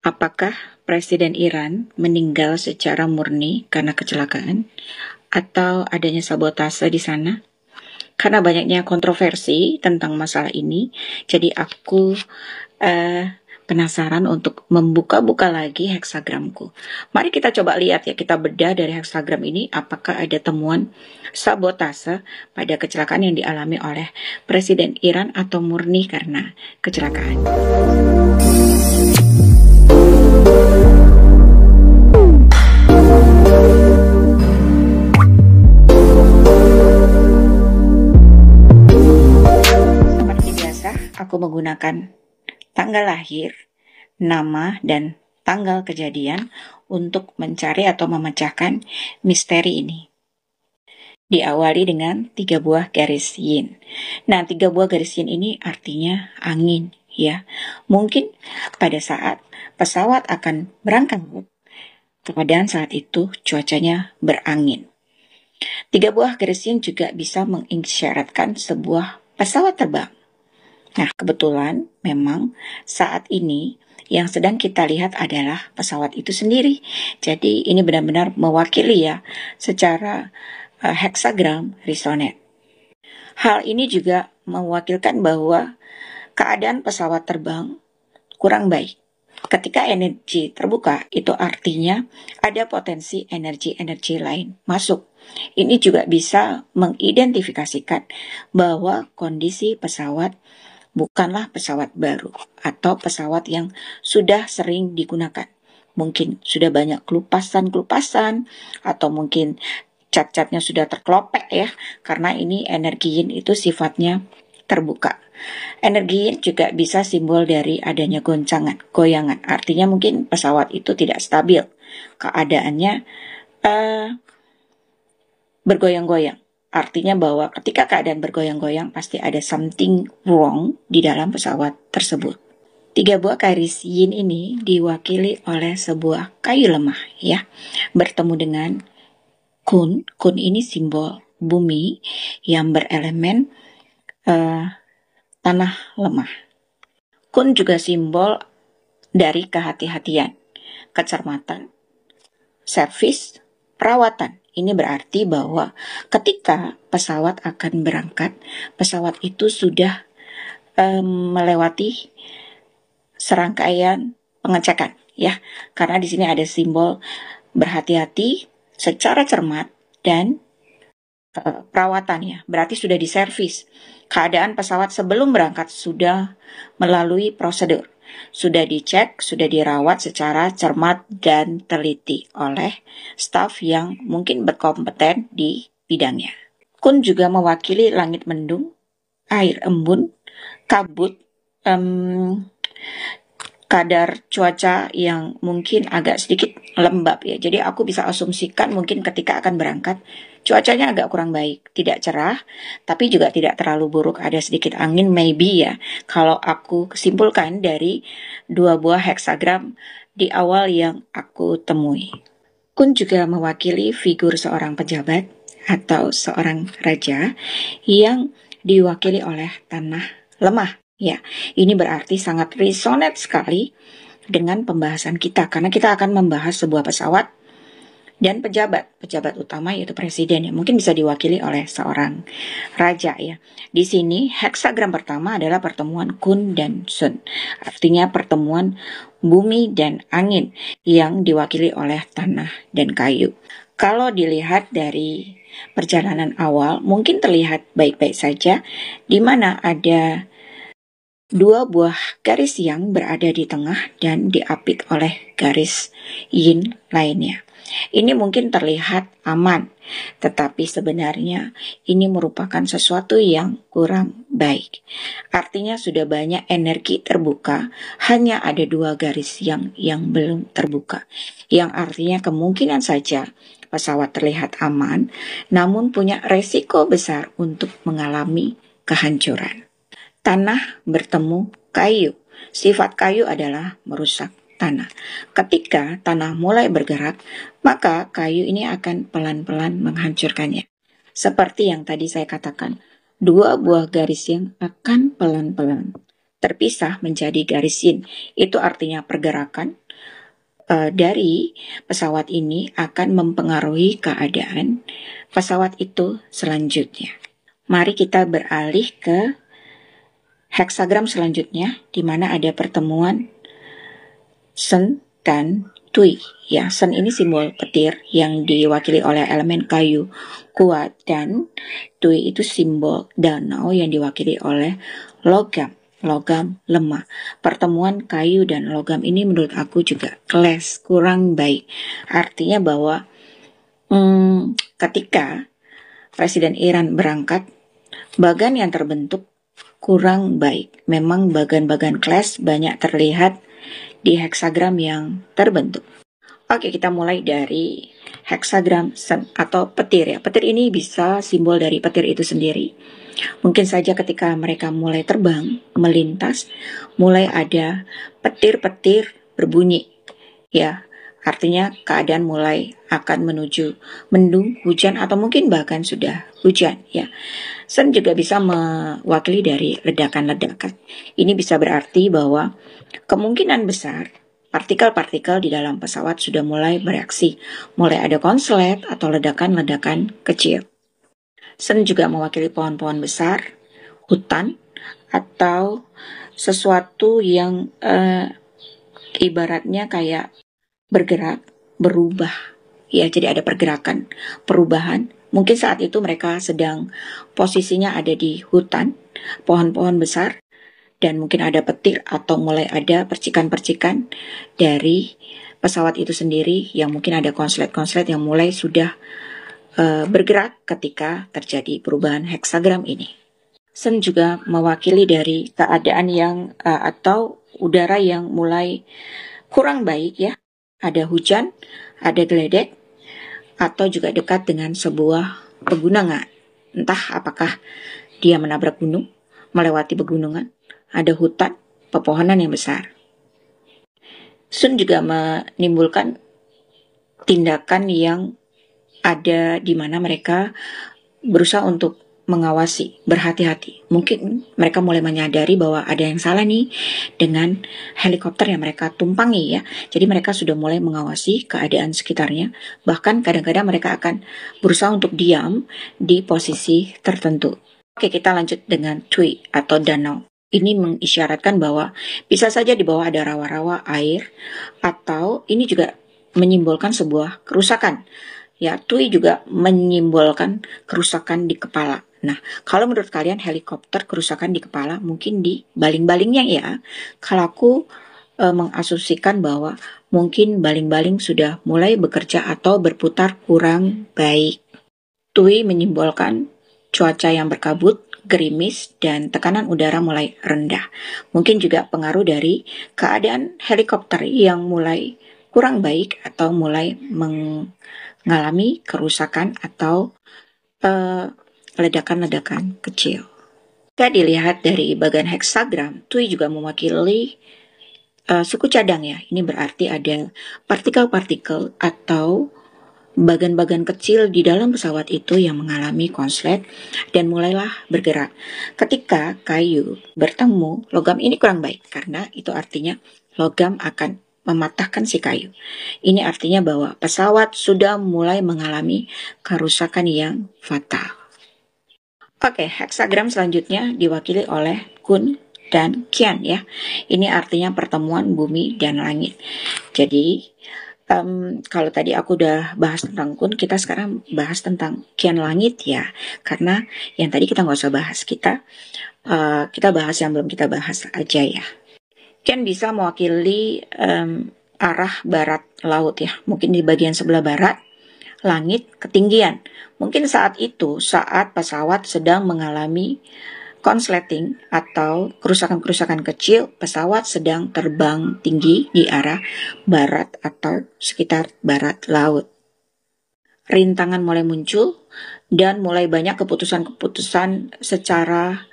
Apakah Presiden Iran meninggal secara murni karena kecelakaan atau adanya sabotase di sana? Karena banyaknya kontroversi tentang masalah ini, jadi aku penasaran untuk membuka-buka lagi heksagramku. Mari kita coba lihat ya, kita bedah dari heksagram ini apakah ada temuan sabotase pada kecelakaan yang dialami oleh Presiden Iran atau murni karena kecelakaan. Seperti biasa, aku menggunakan tanggal lahir, nama, dan tanggal kejadian untuk mencari atau memecahkan misteri ini. Diawali dengan 3 buah garis yin. Nah, 3 buah garis yin ini artinya angin, ya. Mungkin pada saat pesawat akan berangkat, keadaan saat itu cuacanya berangin. 3 buah garis yin juga bisa mengisyaratkan sebuah pesawat terbang. Nah, kebetulan memang saat ini yang sedang kita lihat adalah pesawat itu sendiri. Jadi ini benar-benar mewakili ya secara heksagram resonate. Hal ini juga mewakilkan bahwa keadaan pesawat terbang kurang baik. Ketika energi terbuka, itu artinya ada potensi energi-energi lain masuk. Ini juga bisa mengidentifikasikan bahwa kondisi pesawat bukanlah pesawat baru atau pesawat yang sudah sering digunakan. Mungkin sudah banyak kelupasan-kelupasan atau mungkin cat-catnya sudah terkelopek ya, karena ini energi yin itu sifatnya terbuka. Energi yin juga bisa simbol dari adanya goyangan. Artinya mungkin pesawat itu tidak stabil. Keadaannya bergoyang-goyang. Artinya bahwa ketika keadaan bergoyang-goyang pasti ada something wrong di dalam pesawat tersebut. 3 buah garis yin ini diwakili oleh sebuah kayu lemah ya, bertemu dengan kun. Kun ini simbol bumi yang berelemen tanah lemah. Kun juga simbol dari kehati-hatian, kecermatan, servis, perawatan. Ini berarti bahwa ketika pesawat akan berangkat, pesawat itu sudah melewati serangkaian pengecekan ya. Karena di sini ada simbol berhati-hati, secara cermat, dan perawatannya. Berarti sudah diservis. Keadaan pesawat sebelum berangkat sudah melalui prosedur. Sudah dicek, sudah dirawat secara cermat dan teliti oleh staf yang mungkin berkompeten di bidangnya. Kun juga mewakili langit mendung, air embun, kabut, kadar cuaca yang mungkin agak sedikit lembab ya. Jadi aku bisa asumsikan mungkin ketika akan berangkat cuacanya agak kurang baik, tidak cerah, tapi juga tidak terlalu buruk, ada sedikit angin maybe ya. Kalau aku kesimpulkan dari 2 buah heksagram di awal yang aku temui. Kun juga mewakili figur seorang pejabat atau seorang raja yang diwakili oleh tanah lemah. Ya, ini berarti sangat resonate sekali dengan pembahasan kita karena kita akan membahas sebuah pesawat dan pejabat utama yaitu presiden yang mungkin bisa diwakili oleh seorang raja ya. Di sini heksagram pertama adalah pertemuan kun dan sun. Artinya pertemuan bumi dan angin yang diwakili oleh tanah dan kayu. Kalau dilihat dari perjalanan awal mungkin terlihat baik-baik saja, di mana ada 2 buah garis yang berada di tengah dan diapit oleh garis yin lainnya. Ini mungkin terlihat aman, tetapi sebenarnya ini merupakan sesuatu yang kurang baik. Artinya sudah banyak energi terbuka, hanya ada 2 garis yang belum terbuka. Yang artinya kemungkinan saja pesawat terlihat aman, namun punya resiko besar untuk mengalami kehancuran. Tanah bertemu kayu. Sifat kayu adalah merusak tanah. Ketika tanah mulai bergerak, maka kayu ini akan pelan-pelan menghancurkannya. Seperti yang tadi saya katakan, 2 buah garis yang akan pelan-pelan terpisah menjadi garis yin. Itu artinya pergerakan, dari pesawat ini akan mempengaruhi keadaan pesawat itu selanjutnya. Mari kita beralih ke heksagram selanjutnya, di mana ada pertemuan Sen dan Tui. Ya, Sen ini simbol petir yang diwakili oleh elemen kayu kuat, dan Tui itu simbol danau yang diwakili oleh logam lemah. Pertemuan kayu dan logam ini menurut aku juga clash, kurang baik. Artinya bahwa ketika Presiden Iran berangkat, bagan yang terbentuk kurang baik. Memang bagan-bagan clash banyak terlihat di heksagram yang terbentuk. Oke, kita mulai dari heksagram Sen atau petir ya. Petir ini bisa simbol dari petir itu sendiri. Mungkin saja ketika mereka mulai terbang, melintas, mulai ada petir-petir berbunyi. Ya, artinya keadaan mulai akan menuju mendung, hujan, atau mungkin bahkan sudah hujan ya. Sen juga bisa mewakili dari ledakan-ledakan. Ini bisa berarti bahwa kemungkinan besar partikel-partikel di dalam pesawat sudah mulai bereaksi, mulai ada konslet atau ledakan-ledakan kecil. Sen juga mewakili pohon-pohon besar, hutan, atau sesuatu yang ibaratnya kayak bergerak, berubah. Ya, jadi ada pergerakan, perubahan. Mungkin saat itu mereka sedang posisinya ada di hutan, pohon-pohon besar, dan mungkin ada petir atau mulai ada percikan-percikan dari pesawat itu sendiri yang mungkin ada konslet-konslet yang mulai sudah bergerak ketika terjadi perubahan heksagram ini. Sen juga mewakili dari keadaan yang atau udara yang mulai kurang baik ya. Ada hujan, ada geledek, atau juga dekat dengan sebuah pegunungan. Entah apakah dia menabrak gunung, melewati pegunungan, ada hutan, pepohonan yang besar. Sun juga menimbulkan tindakan yang ada di mana mereka berusaha untuk mengawasi, berhati-hati. Mungkin mereka mulai menyadari bahwa ada yang salah nih dengan helikopter yang mereka tumpangi ya. Jadi mereka sudah mulai mengawasi keadaan sekitarnya. Bahkan kadang-kadang mereka akan berusaha untuk diam di posisi tertentu. Oke, kita lanjut dengan Tui atau danau. Ini mengisyaratkan bahwa bisa saja di bawah ada rawa-rawa air, atau ini juga menyimbolkan sebuah kerusakan. Ya, Tui juga menyimbolkan kerusakan di kepala. Nah, kalau menurut kalian helikopter kerusakan di kepala, mungkin di baling-balingnya ya. Kalau aku mengasumsikan bahwa mungkin baling-baling sudah mulai bekerja atau berputar kurang baik. Tui menyimbolkan cuaca yang berkabut, gerimis, dan tekanan udara mulai rendah. Mungkin juga pengaruh dari keadaan helikopter yang mulai kurang baik atau mulai mengalami kerusakan atau ledakan-ledakan kecil. Jika dilihat dari bagian heksagram, Tui juga mewakili suku cadang ya. Ini berarti ada partikel-partikel atau bagan-bagan kecil di dalam pesawat itu yang mengalami konslet dan mulailah bergerak. Ketika kayu bertemu, logam ini kurang baik karena itu artinya logam akan mematahkan si kayu. Ini artinya bahwa pesawat sudah mulai mengalami kerusakan yang fatal. Oke, heksagram selanjutnya diwakili oleh Kun dan Kian ya. Ini artinya pertemuan bumi dan langit. Jadi kalau tadi aku udah bahas tentang Kun, kita sekarang bahas tentang Kian langit ya. Karena yang tadi kita nggak usah bahas, kita bahas yang belum kita bahas aja ya. Kian bisa mewakili arah barat laut ya. Mungkin di bagian sebelah barat, langit, ketinggian. Mungkin saat itu, saat pesawat sedang mengalami konsleting atau kerusakan-kerusakan kecil, pesawat sedang terbang tinggi di arah barat atau sekitar barat laut. Rintangan mulai muncul dan mulai banyak keputusan-keputusan secara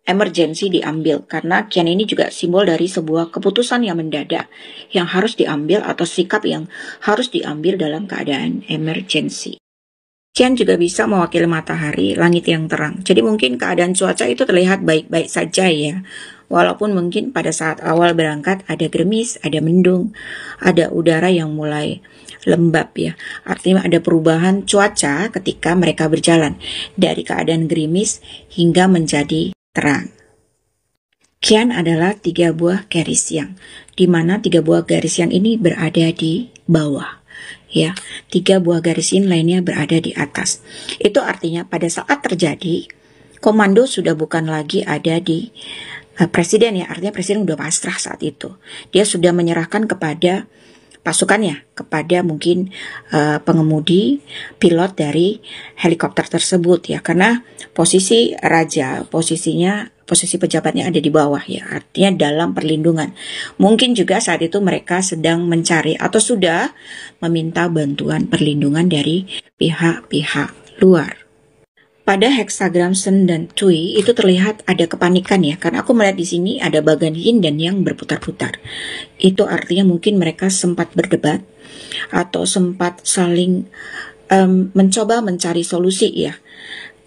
emergensi diambil, karena Kian ini juga simbol dari sebuah keputusan yang mendadak yang harus diambil atau sikap yang harus diambil dalam keadaan emergensi. Kian juga bisa mewakili matahari, langit yang terang. Jadi mungkin keadaan cuaca itu terlihat baik-baik saja ya. Walaupun mungkin pada saat awal berangkat ada gerimis, ada mendung, ada udara yang mulai lembab ya. Artinya ada perubahan cuaca ketika mereka berjalan dari keadaan gerimis hingga menjadi terang. Kian adalah 3 buah garis yang dimana 3 buah garis yang ini berada di bawah. Ya, 3 buah garis yang lainnya berada di atas. Itu artinya pada saat terjadi, komando sudah bukan lagi ada di presiden ya, artinya presiden udah pasrah saat itu. Dia sudah menyerahkan kepada pasukannya, kepada mungkin pengemudi, pilot dari helikopter tersebut ya, karena posisi raja, posisi pejabatnya ada di bawah ya, artinya dalam perlindungan. Mungkin juga saat itu mereka sedang mencari atau sudah meminta bantuan perlindungan dari pihak-pihak luar. Pada heksagram Sen dan Tui itu terlihat ada kepanikan ya, karena aku melihat di sini ada bagan yin dan yang berputar-putar. Itu artinya mungkin mereka sempat berdebat atau sempat saling mencoba mencari solusi ya.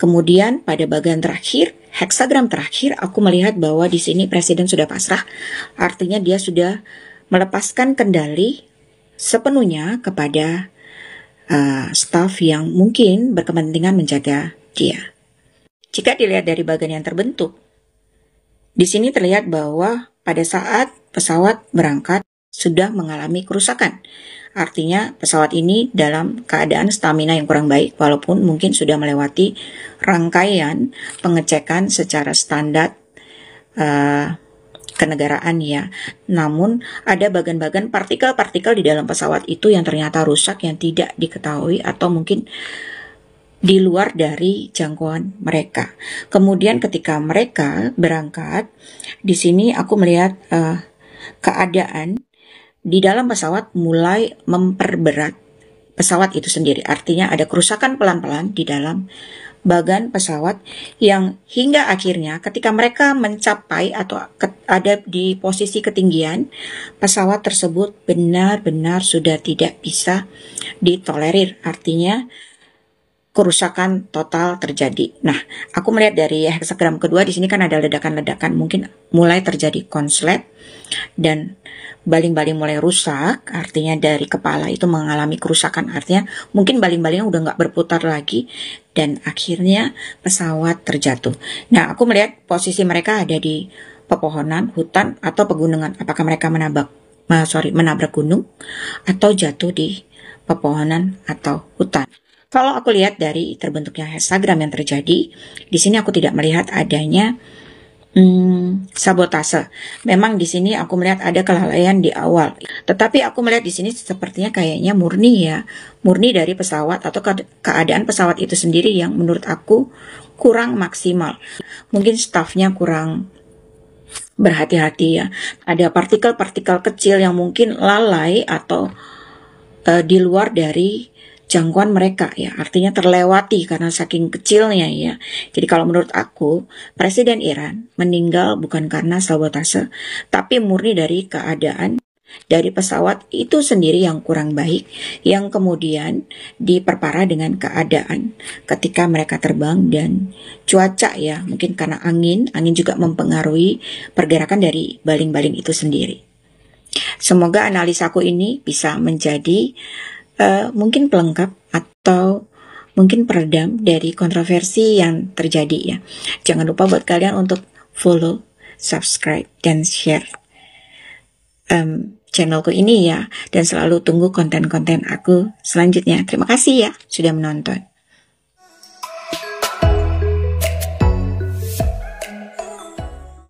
Kemudian pada bagian terakhir, heksagram terakhir, aku melihat bahwa di sini presiden sudah pasrah, artinya dia sudah melepaskan kendali sepenuhnya kepada staf yang mungkin berkepentingan menjaga dia. Jika dilihat dari bagian yang terbentuk, di sini terlihat bahwa pada saat pesawat berangkat sudah mengalami kerusakan. Artinya pesawat ini dalam keadaan stamina yang kurang baik, walaupun mungkin sudah melewati rangkaian pengecekan secara standar kenegaraan ya. Namun ada bagian-bagian partikel-partikel di dalam pesawat itu yang ternyata rusak, yang tidak diketahui atau mungkin di luar dari jangkauan mereka. Kemudian ketika mereka berangkat, di sini aku melihat keadaan di dalam pesawat mulai memperberat pesawat itu sendiri. Artinya ada kerusakan pelan-pelan di dalam bagan pesawat yang hingga akhirnya ketika mereka mencapai atau ada di posisi ketinggian, pesawat tersebut benar-benar sudah tidak bisa ditolerir. Artinya kerusakan total terjadi. Nah, aku melihat dari heksagram kedua di sini kan ada ledakan-ledakan, mungkin mulai terjadi konslet dan baling-baling mulai rusak, artinya dari kepala itu mengalami kerusakan, artinya mungkin baling-balingnya udah nggak berputar lagi dan akhirnya pesawat terjatuh. Nah, aku melihat posisi mereka ada di pepohonan, hutan atau pegunungan. Apakah mereka menabrak gunung atau jatuh di pepohonan atau hutan? Kalau aku lihat dari terbentuknya heksagram yang terjadi, di sini aku tidak melihat adanya sabotase. Memang di sini aku melihat ada kelalaian di awal, tetapi aku melihat di sini sepertinya kayaknya murni dari pesawat atau keadaan pesawat itu sendiri yang menurut aku kurang maksimal. Mungkin stafnya kurang berhati-hati ya. Ada partikel-partikel kecil yang mungkin lalai atau di luar dari jangkauan mereka ya, artinya terlewati karena saking kecilnya ya. Jadi kalau menurut aku, Presiden Iran meninggal bukan karena sabotase, tapi murni dari keadaan dari pesawat itu sendiri yang kurang baik, yang kemudian diperparah dengan keadaan ketika mereka terbang dan cuaca ya, mungkin karena angin juga mempengaruhi pergerakan dari baling-baling itu sendiri. Semoga analisaku ini bisa menjadi mungkin pelengkap atau mungkin peredam dari kontroversi yang terjadi ya. Jangan lupa buat kalian untuk follow, subscribe, dan share channelku ini ya. Dan selalu tunggu konten-konten aku selanjutnya. Terima kasih ya sudah menonton.